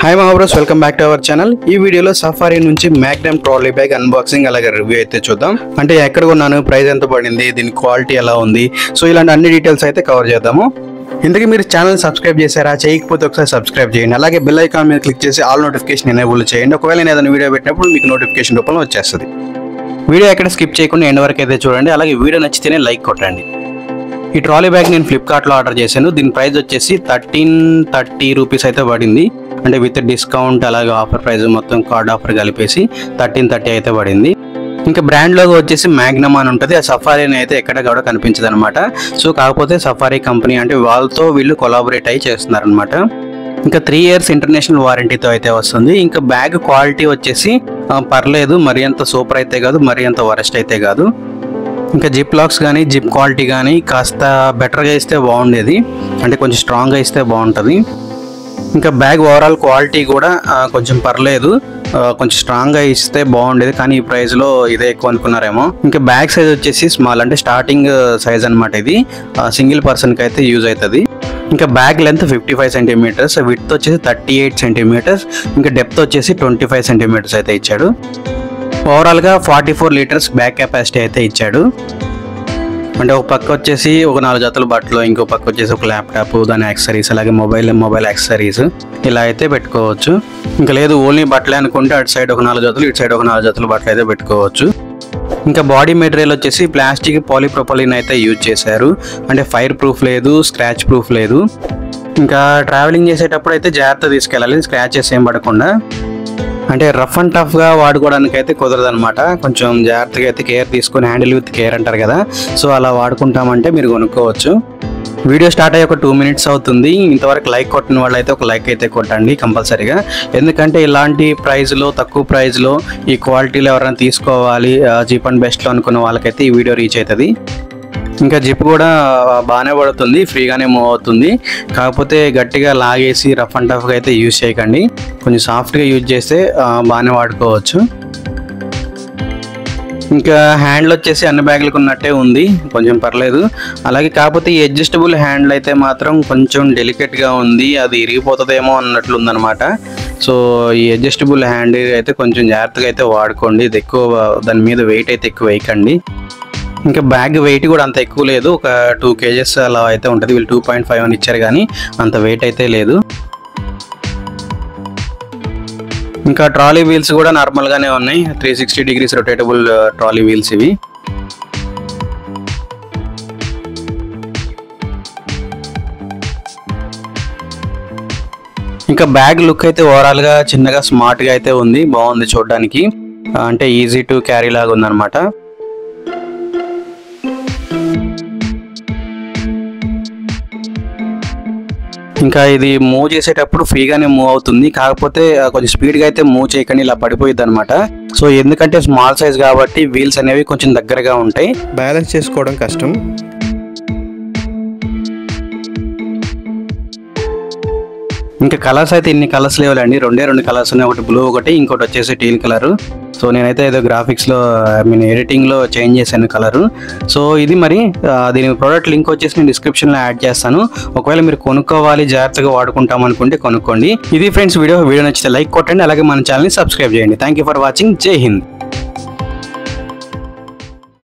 Hi మా bros, welcome back to our channel. ఈ వీడియోలో సఫారీ నుంచి మ్యాగ్నమ్ ట్రాలీ బ్యాగ్ అన్బాక్సింగ్ అలాగే రివ్యూ అయితే చూద్దాం. అంటే ఎక్కడ కొన్నాను, ప్రైస్ ఎంత పడింది, దీని క్వాలిటీ ఎలా ఉంది, సో ఇలాంటి అన్ని డీటెయిల్స్ అయితే కవర్ చేద్దాము. ఇంతకీ మీరు ఛానల్ సబ్స్క్రైబ్ చేశారా? చేయకపోతే ఒకసారి సబ్స్క్రైబ్ చేయండి. అలాగే బెల్ ఐకాన్ మీద క్లిక్ చేసి ఆల్ నోటిఫికేషన్ ఎనేబుల్ చేయండి. ఒకవేళ నేను ఏదైనా వీడియో పెట్టినప్పుడు మీకు నోటిఫికేషన్ రూపంలో వచ్చేస్తుంది. వీడియో ఎక్కడ స్కిప్ చేయకుండా ఎండ్ వరకు అయితే చూడండి. అలాగే వీడియో నచ్చితేనే లైక్ కొట్టండి. ఈ ట్రాలీ బ్యాగ్ నేను ఫ్లిప్కార్ట్లో ఆర్డర్ చేశాను. దీని ప్రైస్ వచ్చేసి 1330 రూపీస్ అయితే పడింది. అంటే విత్ డిస్కౌంట్ అలాగే ఆఫర్ ప్రైస్ మొత్తం కార్డ్ ఆఫర్ కలిపేసి 1330 అయితే పడింది. ఇంకా బ్రాండ్ లోగో వచ్చేసి మ్యాగ్నమ్ అని ఉంటుంది. ఆ సఫారీ అయితే ఎక్కడ కూడా కనిపించదు అనమాట. సో కాకపోతే సఫారీ కంపెనీ అంటే వాళ్ళతో వీళ్ళు కొలాబరేట్ అయ్యి చేస్తున్నారనమాట. ఇంకా 3 years ఇంటర్నేషనల్ వారంటీతో అయితే వస్తుంది. ఇంకా బ్యాగ్ క్వాలిటీ వచ్చేసి పర్లేదు, మరి అంత సూపర్ అయితే కాదు, మరి అంత వరస్ట్ అయితే కాదు. ఇంకా జిప్ లాక్స్ కానీ జిప్ క్వాలిటీ కానీ కాస్త బెటర్గా ఇస్తే బాగుండేది, అంటే కొంచెం స్ట్రాంగ్గా ఇస్తే బాగుంటుంది. ఇంకా బ్యాగ్ ఓవరాల్ క్వాలిటీ కూడా కొంచెం పర్లేదు, కొంచెం స్ట్రాంగ్గా ఇస్తే బాగుండేది. కానీ ఈ ప్రైస్లో ఇదే ఎక్కువ అనుకున్నారేమో. ఇంకా బ్యాగ్ సైజ్ వచ్చేసి స్మాల్, అంటే స్టార్టింగ్ సైజ్ అనమాట. ఇది సింగిల్ పర్సన్కి అయితే యూజ్ అవుతుంది. ఇంకా బ్యాగ్ లెంత్ 55 సెంటీమీటర్స్, విడ్త్ వచ్చేసి 38 సెంటీమీటర్స్, ఇంకా డెప్త్ వచ్చేసి 25 సెంటీమీటర్స్ అయితే ఇచ్చాడు. ఓవరాల్గా 44 లీటర్స్ బ్యాగ్ కెపాసిటీ అయితే ఇచ్చాడు. అంటే ఒక పక్క వచ్చేసి ఒక 4 జతల బట్టలు, ఇంకో పక్క వచ్చేసి ఒక ల్యాప్టాప్, దాని యాక్సెసరీస్, అలాగే మొబైల్ యాక్సెసరీస్ ఇలా అయితే పెట్టుకోవచ్చు. ఇంకా లేదు ఓన్లీ బట్టలే అనుకుంటే అటు సైడ్ ఒక 4 జతలు, ఇటు సైడ్ ఒక 4 జతలు బట్టలు అయితే పెట్టుకోవచ్చు. ఇంకా బాడీ మెటీరియల్ వచ్చేసి ప్లాస్టిక్ పాలీప్రొపలిన్ అయితే యూజ్ చేశారు. అంటే ఫైర్ ప్రూఫ్ లేదు, స్క్రాచ్ ప్రూఫ్ లేదు. ఇంకా ట్రావెలింగ్ చేసేటప్పుడు అయితే జాగ్రత్త తీసుకెళ్ళాలి, స్క్రాచెస్ ఏం పడకుండా. అంటే రఫ్ అండ్ టఫ్గా వాడుకోవడానికి అయితే కుదరదు అనమాట. కొంచెం జాగ్రత్తగా అయితే కేర్ తీసుకొని, హ్యాండిల్ విత్ కేర్ అంటారు కదా, సో అలా వాడుకుంటామంటే మీరు కొనుక్కోవచ్చు. వీడియో స్టార్ట్ అయ్యి ఒక 2 minutes అవుతుంది. ఇంతవరకు లైక్ కొట్టిన వాళ్ళు అయితే ఒక లైక్ అయితే కొట్టండి కంపల్సరీగా. ఎందుకంటే ఇలాంటి ప్రైస్లో, తక్కువ ప్రైస్లో ఈ క్వాలిటీలో ఎవరైనా తీసుకోవాలి, చీప్ అండ్ బెస్ట్లో అనుకున్న వాళ్ళకైతే ఈ వీడియో రీచ్ అవుతుంది. ఇంకా జిప్ కూడా బాగానే పడుతుంది, ఫ్రీగానే మూవ్ అవుతుంది. కాకపోతే గట్టిగా లాగేసి రఫ్ అండ్ టఫ్గా అయితే యూజ్ చేయకండి. కొంచెం సాఫ్ట్గా యూజ్ చేస్తే బాగానే వాడుకోవచ్చు. ఇంకా హ్యాండిల్ వచ్చేసి అన్ని బ్యాగులకు ఉన్నట్టే ఉంది, కొంచెం పర్లేదు. అలాగే కాకపోతే ఈ అడ్జస్టబుల్ హ్యాండిల్ అయితే మాత్రం కొంచెం డెలికేట్గా ఉంది, అది ఇరిగిపోతుందేమో అన్నట్లు ఉందన్నమాట. సో ఈ అడ్జస్టబుల్ హ్యాండిల్ అయితే కొంచెం జాగ్రత్తగా అయితే వాడుకోండి. ఇది ఎక్కువ, దాని మీద వెయిట్ అయితే ఎక్కువ వేయకండి. ఇంకా బ్యాగ్ వెయిట్ కూడా అంత ఎక్కువ లేదు, ఒక 2 kgs అలా అయితే ఉంటుంది. వీళ్ళు 2.5 అని ఇచ్చారు, కానీ అంత వెయిట్ అయితే లేదు. ఇంకా ట్రాలీ వీల్స్ కూడా నార్మల్గానే ఉన్నాయి, 360 degrees రొటేటబుల్ ట్రాలీ వీల్స్ ఇవి. ఇంకా బ్యాగ్ లుక్ అయితే ఓవరాల్గా చిన్నగా స్మార్ట్గా అయితే ఉంది, బాగుంది చూడడానికి. అంటే ఈజీ టు క్యారీ లాగా ఉందన్నమాట. ఇంకా ఇది మూవ్ చేసేటప్పుడు ఫ్రీగానే మూవ్ అవుతుంది. కాకపోతే కొంచెం స్పీడ్గా అయితే మూవ్ చేయకండి, ఇలా పడిపోయింది అనమాట. సో ఎందుకంటే స్మాల్ సైజ్ కాబట్టి వీల్స్ అనేవి కొంచెం దగ్గరగా ఉంటాయి, బ్యాలెన్స్ చేసుకోవడం కష్టం. ఇంకా కలర్స్ అయితే ఇన్ని కలర్స్ లేవులండి, 2 కలర్స్ ఉన్నాయి. ఒకటి బ్లూ, ఒకటి ఇంకోటి వచ్చేసి టీల్ కలర్. సో నేనైతే ఏదో గ్రాఫిక్స్లో ఎడిటింగ్లో చేంజ్ చేశాను కలరు. సో ఇది మరి దీని ప్రోడక్ట్ లింక్ వచ్చేసి నేను డిస్క్రిప్షన్లో యాడ్ చేస్తాను. ఒకవేళ మీరు కొనుక్కోవాలి, జాగ్రత్తగా వాడుకుంటాం అనుకుంటే కొనుక్కోండి. ఇది ఫ్రెండ్స్ వీడియో నచ్చితే లైక్ కొట్టండి, అలాగే మన ఛానల్ని సబ్స్క్రైబ్ చేయండి. Thank you for watching. జై హింద్.